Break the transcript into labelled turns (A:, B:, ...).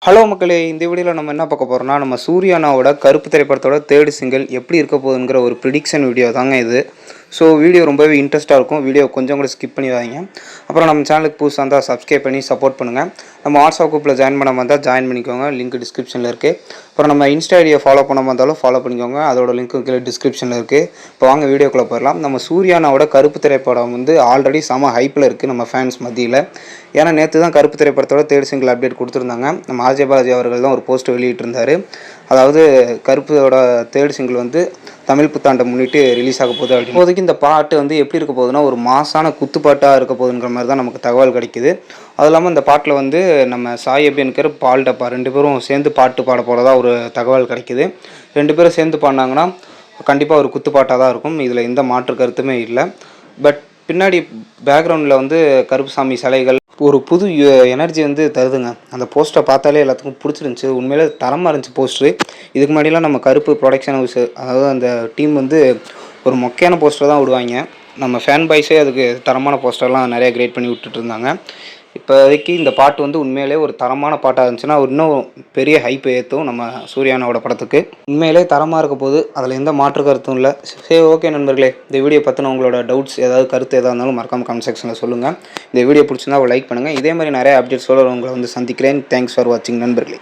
A: Hello மக்களே, இந்த வீடியோவில் நம்ம என்ன பார்க்க போகிறோம்னா, நம்ம சூர்யானாவோட கருப்பு திரைப்படத்தோட தேர்ட் சிங்கிள் எப்படி இருக்க போகுதுங்கிற ஒரு ப்ரிடிக்ஷன் வீடியோ தாங்க இது. ஸோ வீடியோ ரொம்பவே இன்ட்ரெஸ்ட்டாக இருக்கும். வீடியோ கொஞ்சம் கூட ஸ்கிப் பண்ணிடாதீங்க. அப்புறம் நம்ம சேனலுக்கு புதுசாக இருந்தால் சப்ஸ்கிரைப் பண்ணி சப்போர்ட் பண்ணுங்கள். நம்ம வாட்ஸ்அப் குரூப்பில் ஜாயின் பண்ண வந்தால் ஜாயின் பண்ணிக்கோங்க, லிங்க் டிஸ்கிரிப்ஷனில் இருக்குது. அப்புறம் நம்ம இன்ஸ்டா ஐடியை ஃபாலோ பண்ண வந்தாலும் ஃபாலோ பண்ணிக்கோங்க, அதோட லிங்க்கு கீழே டிஸ்கிரிப்ஷனில் இருக்குது. இப்போ வாங்க வீடியோக்குள்ளே போயிடலாம். நம்ம சூர்யானாவோட கருப்பு திரைப்படம் வந்து ஆல்ரெடி செம ஹைப்பில் இருக்குது நம்ம ஃபேன்ஸ் மத்தியில். ஏன்னா நேற்று தான் கருப்பு திரைப்படத்தோட தேர்ட் சிங்கிள் அப்டேட் கொடுத்துருந்தாங்க. நம்ம ஆர்ஜே பாலாஜி அவர்கள் தான் ஒரு போஸ்ட் வெளியிட்டிருந்தார். அதாவது கருப்போட தேர்ட் சிங்கிள் வந்து தமிழ் புத்தாண்டை முன்னிட்டு ரிலீஸ் ஆக போகுது அப்படின்னு. இப்போதைக்கு இந்த பாட்டு வந்து எப்படி இருக்க போகுதுன்னா, ஒரு மாசான குத்துப்பாட்டாக இருக்க போகுதுங்கிற மாதிரி தான் நமக்கு தகவல் கிடைக்குது. அதுவும் இல்லாமல் இந்த பாட்டில் வந்து நம்ம சாய் அபியன்கர், பால் டப்பா 2 பேரும் சேர்ந்து பாட்டு பாட போகிறதா ஒரு தகவல் கிடைக்குது. 2 பேரும் சேர்ந்து பாடினாங்கன்னா கண்டிப்பாக ஒரு குத்துப்பாட்டாக தான் இருக்கும். இதில் எந்த மாற்று கருத்துமே இல்லை. பட் பின்னாடி பேக்ரவுண்டில் வந்து கருப்புசாமி சிலைகள் ஒரு புது எனர்ஜி வந்து தருதுங்க. அந்த போஸ்ட்டரை பார்த்தாலே எல்லாத்துக்கும் பிடிச்சிருந்துச்சி. உண்மையிலே தரமாக இருந்துச்சு போஸ்ட்ரு. இதுக்கு முன்னாடிலாம் நம்ம கருப்பு ப்ரொடக்ஷன் ஹவுஸ், அதாவது அந்த டீம் வந்து ஒரு மொக்கையான போஸ்டர் தான் விடுவாங்க. நம்ம ஃபேன் பாய்ஸே அதுக்கு தரமான போஸ்டர்லாம் நிறையா கிரியேட் பண்ணி விட்டுட்டு இருந்தாங்க. இப்போதைக்கு இந்த பாட்டு வந்து உண்மையிலே ஒரு தரமான பாட்டாக இருந்துச்சுன்னா இன்னும் பெரிய ஹைப் ஏற்றும் நம்ம சூர்யானோட படத்துக்கு. உண்மையிலே தரமாக இருக்க போது, அதில் எந்த மாற்று கருத்தும் இல்லை. சரி, ஓகே நண்பர்களே, இந்த வீடியோ பற்றின உங்களோட டவுட்ஸ் ஏதாவது கருத்து எதாக இருந்தாலும் மறக்காம கமெண்ட் செக்ஷனில் சொல்லுங்கள். இந்த வீடியோ பிடிச்சிருந்தா லைக் பண்ணுங்கள். இதே மாதிரி நிறைய அப்டேட்ஸோடு உங்களை வந்து சந்திக்கிறேன். தேங்க்ஸ் ஃபார் வாட்சிங் நண்பர்களே.